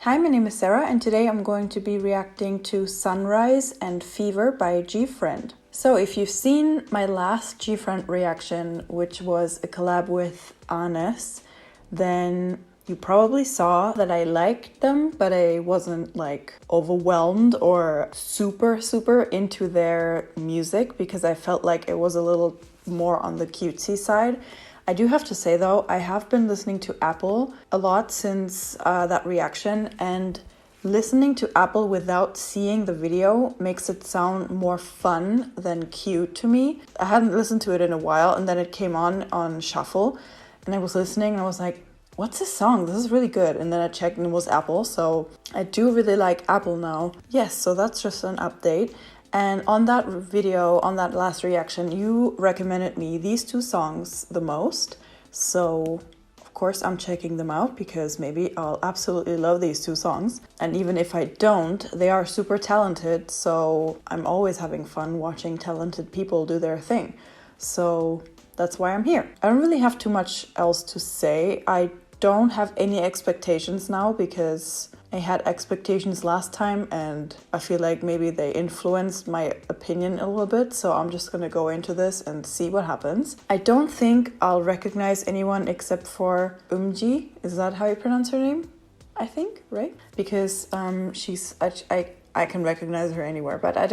Hi, my name is Sarah and today I'm going to be reacting to Sunrise and Fever by GFRIEND. So if you've seen my last GFRIEND reaction, which was a collab with Anes, then you probably saw that I liked them, but I wasn't like overwhelmed or super into their music because I felt like it was a little more on the cutesy side. I do have to say though, I have been listening to Apple a lot since that reaction, and listening to Apple without seeing the video makes it sound more fun than cute to me. I hadn't listened to it in a while and then it came on shuffle and I was listening and I was like, what's this song? This is really good. And then I checked and it was Apple, so I do really like Apple now. Yes, so that's just an update. And on that video, on that last reaction, you recommended me these two songs the most. So, of course, I'm checking them out because maybe I'll absolutely love these two songs. And even if I don't, they are super talented. So I'm always having fun watching talented people do their thing. So that's why I'm here. I don't really have too much else to say. I don't have any expectations now because I had expectations last time and I feel like maybe they influenced my opinion a little bit, so I'm just gonna go into this and see what happens. I don't think I'll recognize anyone except for Umji. Is that how you pronounce her name? I think, right? Because I can recognize her anywhere, but I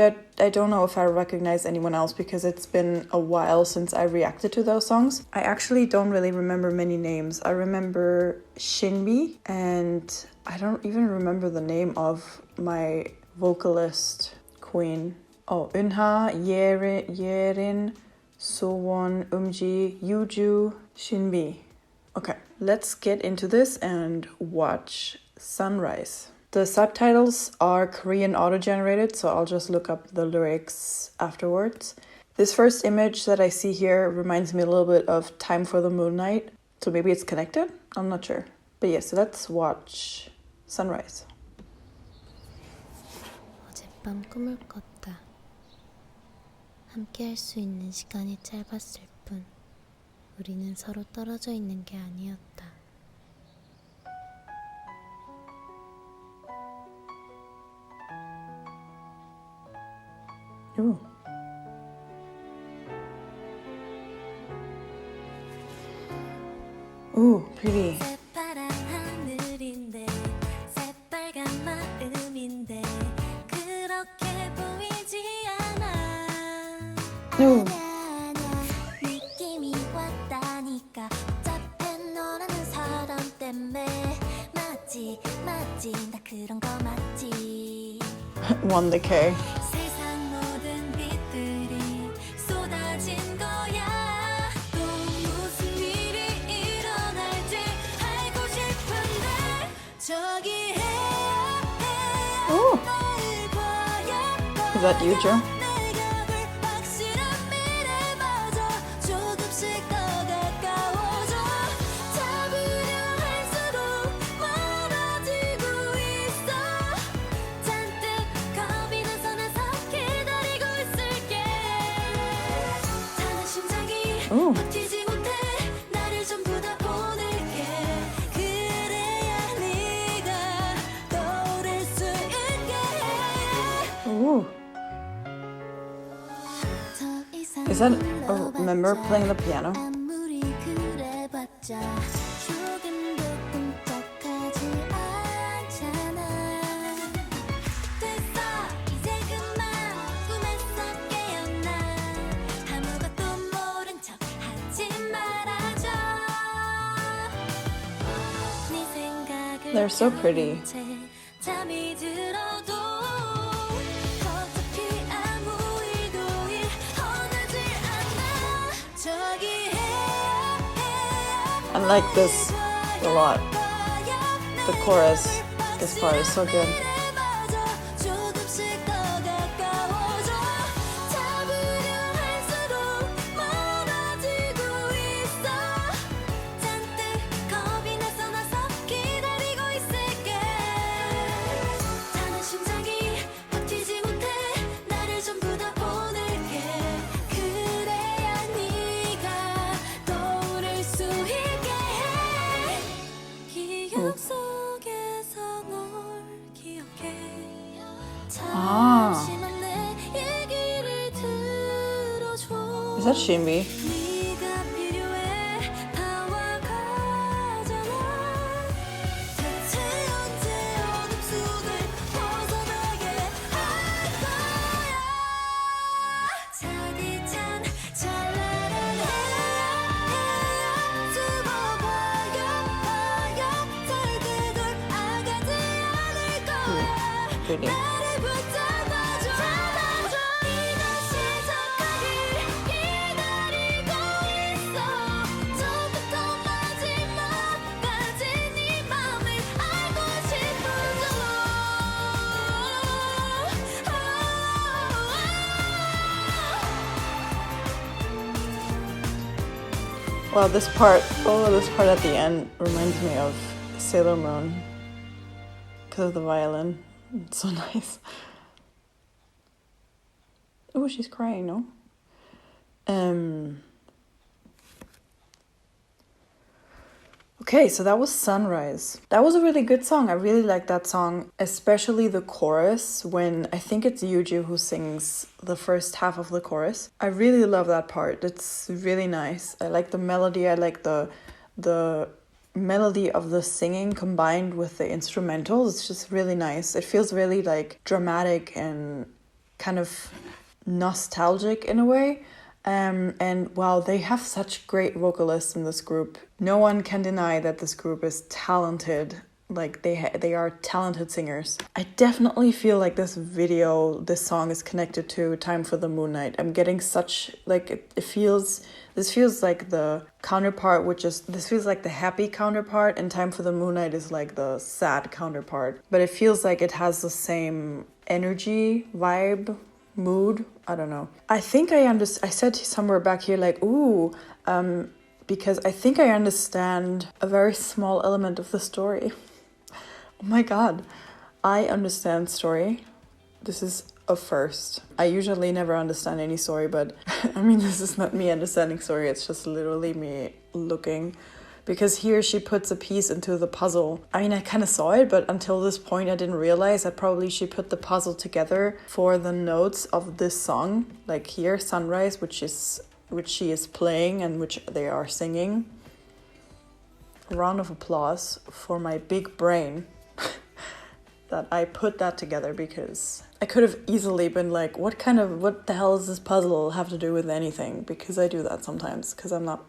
don't know if I recognize anyone else because it's been a while since I reacted to those songs. I actually don't really remember many names. I remember Shinbi, and I don't even remember the name of my vocalist queen. Oh, Eunha, Yerin, Sowon, Umji, Yuju, Shinbi. Okay, let's get into this and watch Sunrise. The subtitles are Korean auto-generated, so I'll just look up the lyrics afterwards. This first image that I see here reminds me a little bit of Time for the Moonlight, so maybe it's connected? I'm not sure. But yes, let's watch Sunrise. 어젯밤 꿈을 꿨다. 함께 할 수 있는 시간이 짧았을 뿐 우리는 서로 떨어져 있는 게 아니었다. Ooh. Ooh, pretty. Ooh. Won the K. Ooh. Is that you, Joe? Ooh. Ooh. Is that a member playing the piano? They're so pretty. I like this a lot. The chorus, this part is so good. Ah. Is that Shinbi? Pretty. Well, this part at the end reminds me of Sailor Moon because of the violin. It's so nice. Oh, she's crying, no? Okay, so that was Sunrise. That was a really good song. I really like that song, especially the chorus when I think it's Yuju who sings the first half of the chorus. I really love that part. It's really nice. I like the melody. I like the melody of the singing combined with the instrumentals. It's just really nice. It feels really like dramatic and kind of nostalgic in a way. And wow, they have such great vocalists in this group. No one can deny that this group is talented. Like they are talented singers. I definitely feel like this song is connected to Time for the Moonlight. I'm getting such like this feels like the counterpart, this feels like the happy counterpart, and Time for the Moonlight is like the sad counterpart. But it feels like it has the same energy, vibe, mood. I don't know. I think I said somewhere back here like, ooh, because I think I understand a very small element of the story. Oh my god, I understand story. This is a first. I usually never understand any story, but I mean, this is not me understanding story. It's just literally me looking. Because here she puts a piece into the puzzle. I mean, I kind of saw it, but until this point I didn't realize that probably she put the puzzle together for the notes of this song. Like here, Sunrise, which she is playing and which they are singing. A round of applause for my big brain that I put that together, because I could have easily been like, what the hell does this puzzle have to do with anything? Because I do that sometimes, because I'm not...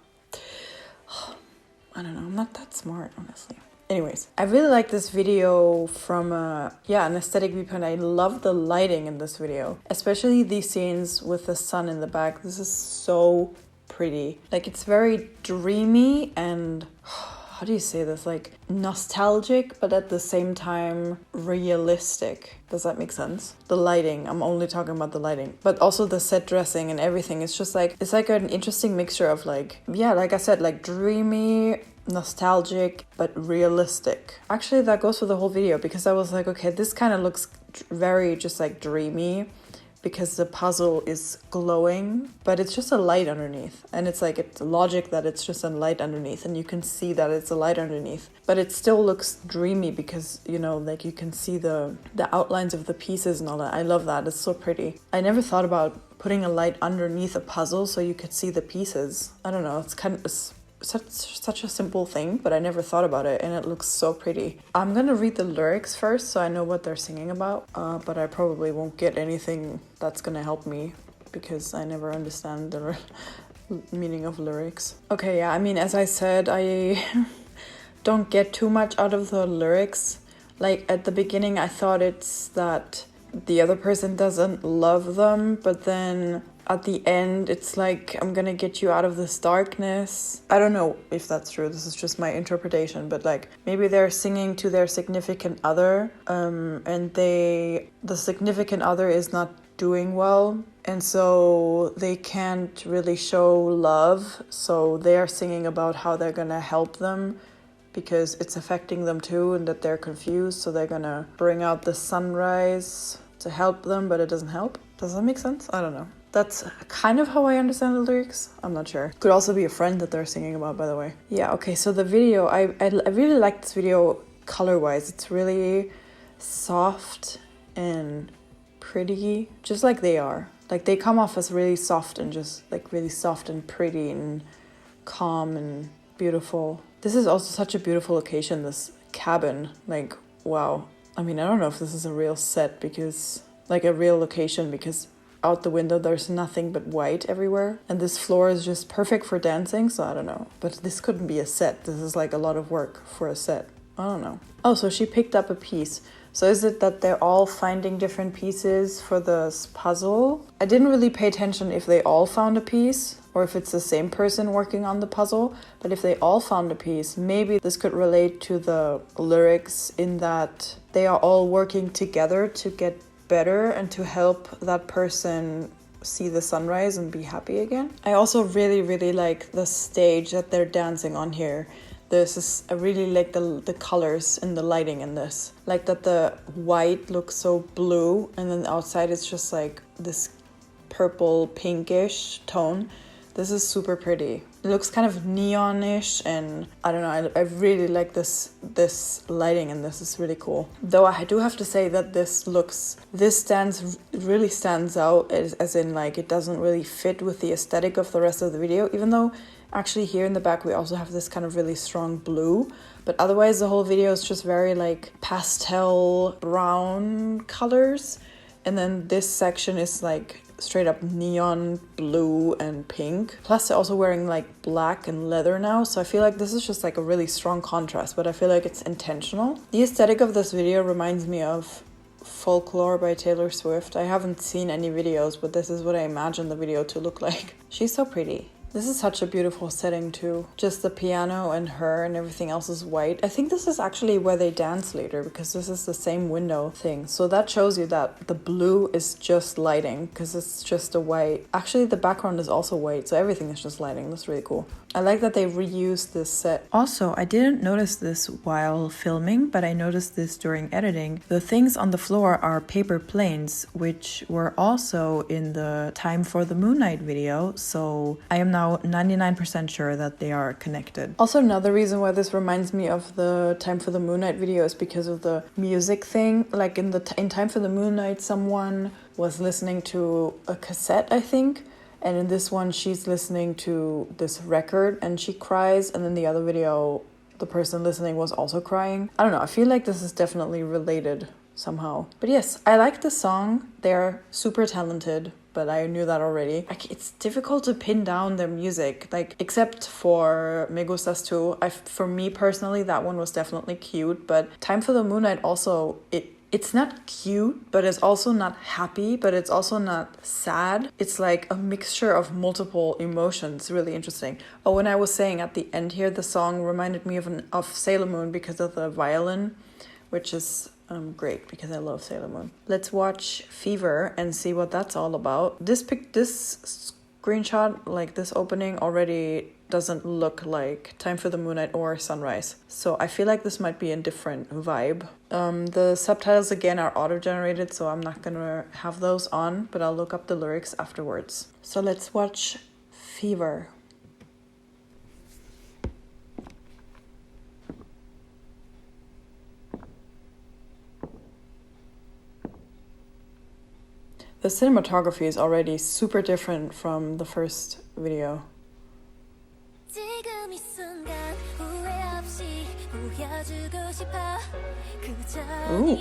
I don't know, I'm not that smart, honestly. Anyways, I really like this video from an aesthetic viewpoint. I love the lighting in this video, especially these scenes with the sun in the back. This is so pretty. Like, it's very dreamy and, how do you say this? Like, nostalgic, but at the same time realistic. Does that make sense? The lighting, I'm only talking about the lighting, but also the set dressing and everything. It's just like, it's like an interesting mixture of like, yeah, like I said, like dreamy, nostalgic, but realistic. Actually, that goes for the whole video, because I was like, okay, this kind of looks very just like dreamy, because the puzzle is glowing, but it's just a light underneath. And it's like, it's logic that it's just a light underneath, and you can see that it's a light underneath. But it still looks dreamy because, you know, like you can see the outlines of the pieces and all that. I love that. It's so pretty. I never thought about putting a light underneath a puzzle so you could see the pieces. I don't know. It's kind of such a simple thing, but I never thought about it, and it looks so pretty. I'm gonna read the lyrics first so I know what they're singing about, but I probably won't get anything that's gonna help me because I never understand the meaning of lyrics. Okay, yeah, I mean, as I said, I don't get too much out of the lyrics. Like, at the beginning I thought it's that the other person doesn't love them, but then at the end, it's like, I'm gonna get you out of this darkness. I don't know if that's true. This is just my interpretation, but like, maybe they're singing to their significant other, and the significant other is not doing well, and so they can't really show love. So they are singing about how they're gonna help them because it's affecting them too, and that they're confused. So they're gonna bring out the sunrise to help them, but it doesn't help. Does that make sense? I don't know. That's kind of how I understand the lyrics. I'm not sure. Could also be a friend that they're singing about, by the way. Yeah, okay, so the video, I really like this video color-wise. It's really soft and pretty, just like they are. Like they come off as really soft and just like really soft and pretty and calm and beautiful. This is also such a beautiful location, this cabin. Like, wow. I mean, I don't know if this is a real set because, like a real location, because out the window there's nothing but white everywhere. And this floor is just perfect for dancing, so I don't know. But this couldn't be a set. This is like a lot of work for a set. I don't know. Oh, so she picked up a piece. So is it that they're all finding different pieces for this puzzle? I didn't really pay attention if they all found a piece or if it's the same person working on the puzzle. But if they all found a piece, maybe this could relate to the lyrics in that they are all working together to get better and to help that person see the sunrise and be happy again. I also really, really like the stage that they're dancing on here. I really like the colors and the lighting in this. Like that the white looks so blue and then the outside it's just like this purple pinkish tone. This is super pretty. It looks kind of neonish and I don't know, I really like this lighting and this is really cool. Though I do have to say that this really stands out as in like it doesn't really fit with the aesthetic of the rest of the video, even though actually here in the back we also have this kind of really strong blue, but otherwise the whole video is just very like pastel brown colors, and then this section is like straight up neon blue and pink. Plus they're also wearing like black and leather now, so I feel like this is just like a really strong contrast, but I feel like it's intentional. The aesthetic of this video reminds me of Folklore by Taylor Swift. I haven't seen any videos, but this is what I imagine the video to look like. She's so pretty. This is such a beautiful setting too. Just the piano and her and everything else is white. I think this is actually where they dance later because this is the same window thing. So that shows you that the blue is just lighting because it's just a white. Actually, the background is also white, so everything is just lighting. That's really cool. I like that they reused this set. Also, I didn't notice this while filming, but I noticed this during editing. The things on the floor are paper planes, which were also in the Time for the Moon Night video, so I am now 99% sure that they are connected. Also, another reason why this reminds me of the Time for the Moon Night video is because of the music thing. Like in Time for the Moon Night, someone was listening to a cassette, I think. And in this one, she's listening to this record and she cries. And then the other video, the person listening was also crying. I don't know. I feel like this is definitely related somehow. But yes, I like the song. They're super talented, but I knew that already. Like, it's difficult to pin down their music, like, except for Me Gustas too. For me personally, that one was definitely cute. But Time for the Moon Night also, it's not cute, but it's also not happy, but it's also not sad. It's like a mixture of multiple emotions. Really interesting. Oh, and I was saying at the end here, the song reminded me of Sailor Moon because of the violin, which is great because I love Sailor Moon. Let's watch Fever and see what that's all about. This screenshot, like this opening, already doesn't look like Time for the Moon Night or Sunrise. So I feel like this might be a different vibe. The subtitles again are auto-generated, so I'm not gonna have those on, but I'll look up the lyrics afterwards. So let's watch Fever. The cinematography is already super different from the first video. Ooh.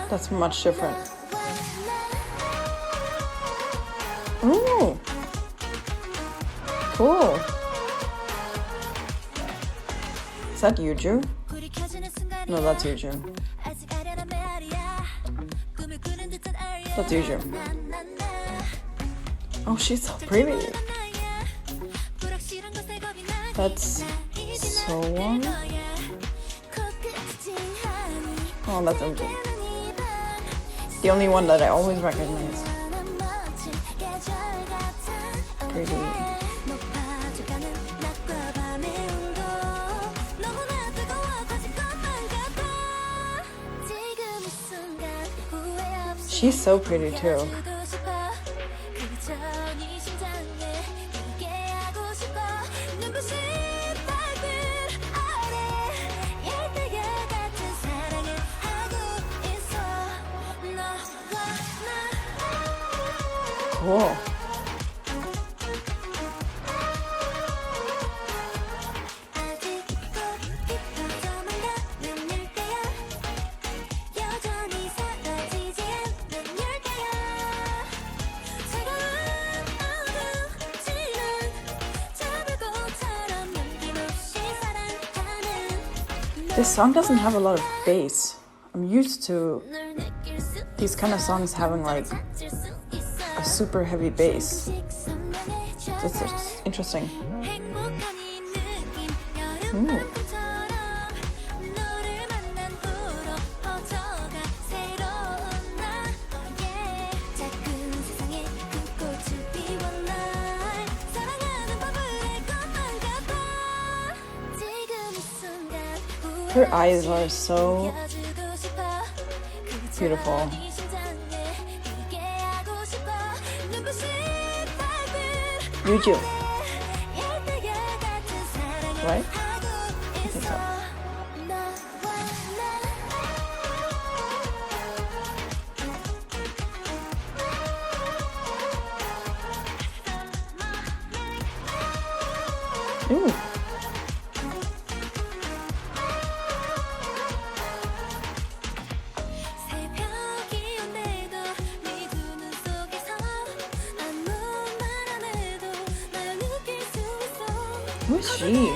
That's much different. Ooh. Cool. Is that Yuju? No, that's Yuju. That's Yuju. Oh, she's so pretty. That's Sowon. Oh, that's MJ. The only one that I always recognize. Pretty. She's so pretty too. cool. This song doesn't have a lot of bass. I'm used to these kind of songs having like a super heavy bass. It's interesting. Ooh. Her eyes are so beautiful. Yuju, right? I think so. Ooh. Who is she?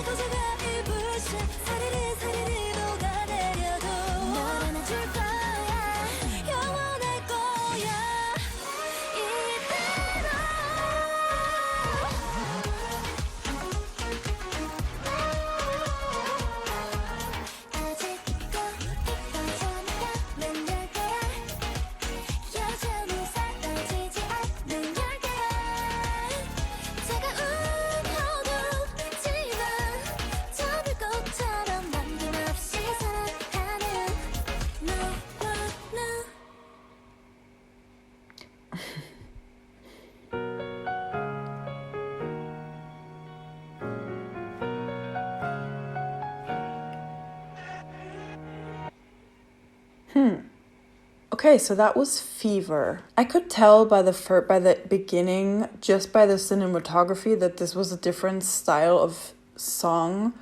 Okay, so that was Fever. I could tell by the beginning, just by the cinematography, that this was a different style of song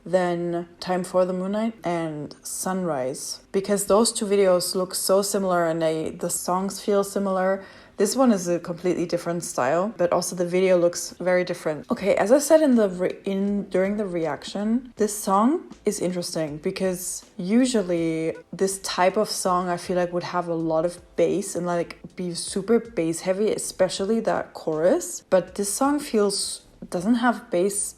than Time for the Moonlight and Sunrise, because those two videos look so similar and the songs feel similar. This one is a completely different style, but also the video looks very different. Okay, as I said during the reaction, this song is interesting because usually this type of song I feel like would have a lot of bass and like be super bass heavy, especially that chorus. But this song doesn't have bass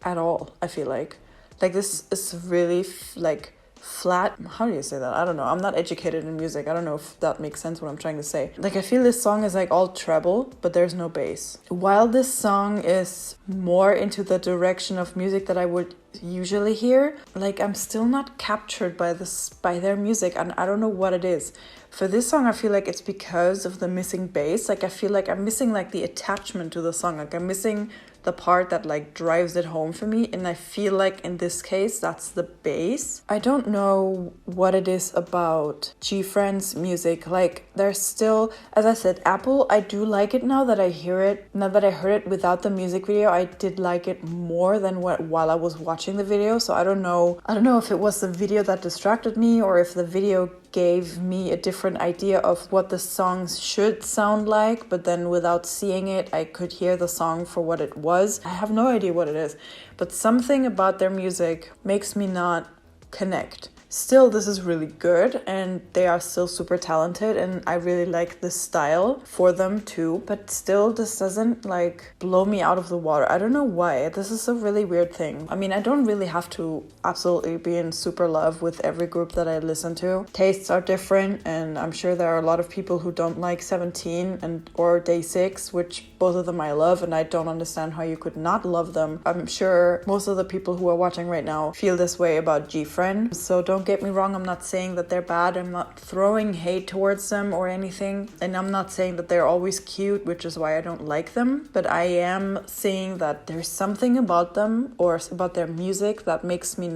at all, I feel like. Like this is really like flat. How do you say that? I don't know. I'm not educated in music. I don't know if that makes sense what I'm trying to say. Like I feel this song is like all treble, but there's no bass. While this song is more into the direction of music that I would usually hear, like I'm still not captured by their music, and I don't know what it is. For this song, I feel like it's because of the missing bass. Like I feel like I'm missing like the attachment to the song. Like I'm missing the part that like drives it home for me, and I feel like in this case that's the bass. I don't know what it is about GFRIEND's music. Like there's still, as I said, Apple, I do like it now that I hear it. Now that I heard it without the music video, I did like it more than while I was watching the video. So I don't know if it was the video that distracted me or if the video gave me a different idea of what the songs should sound like, but then without seeing it, I could hear the song for what it was. I have no idea what it is, but something about their music makes me not connect. Still, this is really good and they are still super talented and I really like this style for them too, but still this doesn't like blow me out of the water. I don't know why. This is a really weird thing. I mean, I don't really have to absolutely be in super love with every group that I listen to. Tastes are different and I'm sure there are a lot of people who don't like 17 or Day 6, which both of them I love, and I don't understand how you could not love them. I'm sure most of the people who are watching right now feel this way about GFRIEND, so don't Don't get me wrong, I'm not saying that they're bad. I'm not throwing hate towards them or anything. And I'm not saying that they're always cute, which is why I don't like them. But I am saying that there's something about them or about their music that makes me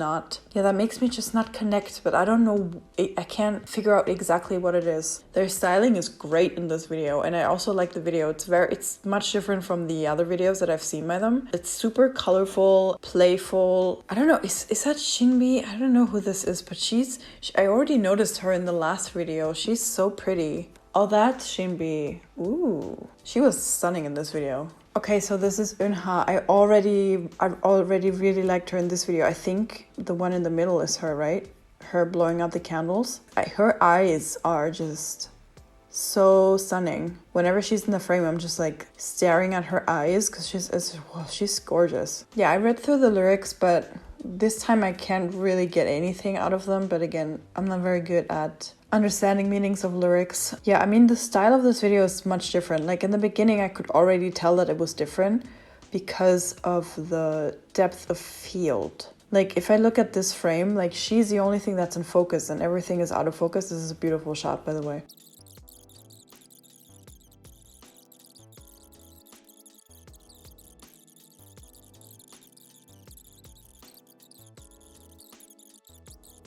just not connect. But I don't know, I can't figure out exactly what it is. Their styling is great in this video. And I also like the video. It's much different from the other videos that I've seen by them. It's super colorful, playful. I don't know, is that Shinbi? I don't know who this is, but I already noticed her in the last video. She's so pretty. Oh, that's Shinbi. Ooh, she was stunning in this video. Okay, so this is Eunha. I already really liked her in this video. I think the one in the middle is her, right? Her blowing out the candles. Her eyes are just so stunning. Whenever she's in the frame, I'm just like staring at her eyes because she's gorgeous. Yeah, I read through the lyrics, but this time I can't really get anything out of them. But again, I'm not very good at understanding meanings of lyrics. Yeah, I mean, the style of this video is much different. Like in the beginning, I could already tell that it was different because of the depth of field. Like if I look at this frame, like she's the only thing that's in focus and everything is out of focus. This is a beautiful shot, by the way.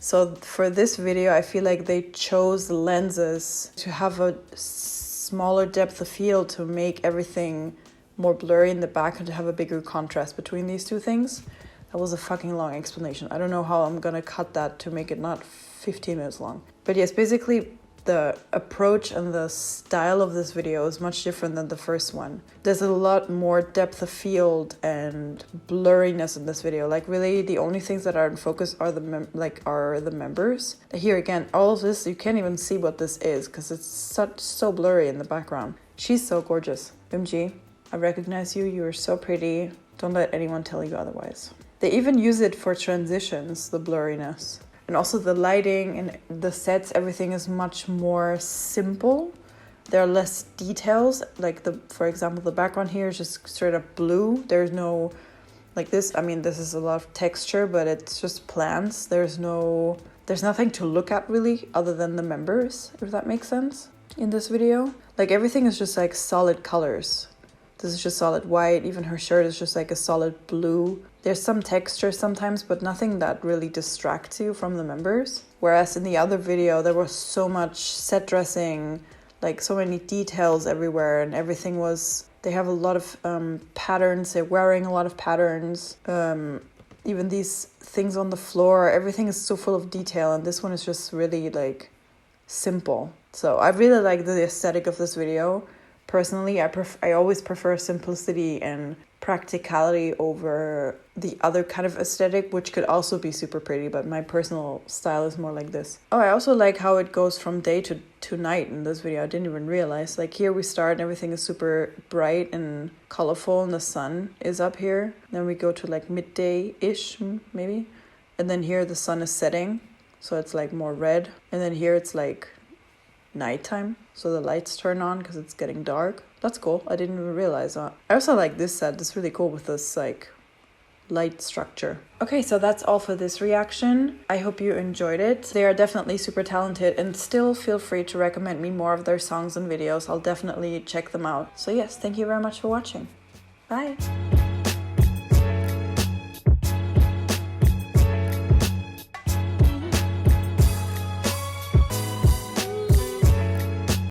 So for this video, I feel like they chose the lenses to have a smaller depth of field to make everything more blurry in the back and to have a bigger contrast between these two things. That was a fucking long explanation. I don't know how I'm gonna cut that to make it not 15 minutes long. But yes, basically the approach and the style of this video is much different than the first one. There's a lot more depth of field and blurriness in this video. Like really the only things that are in focus are the members. Here again, all of this, you can't even see what this is because it's so blurry in the background. She's so gorgeous. Eumji, I recognize you. You are so pretty. Don't let anyone tell you otherwise. They even use it for transitions, the blurriness. And also the lighting and the sets, everything is much more simple. There are less details. Like for example, the background here is just straight up blue. There's no, like this, I mean, this is a lot of texture, but it's just plants. There's nothing to look at really other than the members, if that makes sense, in this video. Like everything is just like solid colors. This is just solid white. Even her shirt is just like a solid blue. There's some texture sometimes, but nothing that really distracts you from the members. Whereas in the other video, there was so much set dressing, like so many details everywhere, and everything was, they have a lot of patterns. They're wearing a lot of patterns. Even these things on the floor, everything is so full of detail. And this one is just really like simple. So I really like the aesthetic of this video. Personally, I always prefer simplicity and practicality over the other kind of aesthetic, which could also be super pretty, but my personal style is more like this. Oh, I also like how it goes from day to night in this video. I didn't even realize. Like here we start and everything is super bright and colorful and the sun is up here. Then we go to like midday-ish, maybe. And then here the sun is setting, so it's like more red. And then here it's like nighttime, so the lights turn on because it's getting dark. That's cool. I didn't even realize that. I also like this set. It's really cool with this like light structure. Okay, so that's all for this reaction. I hope you enjoyed it. They are definitely super talented, and still feel free to recommend me more of their songs and videos. I'll definitely check them out. So yes, thank you very much for watching. Bye.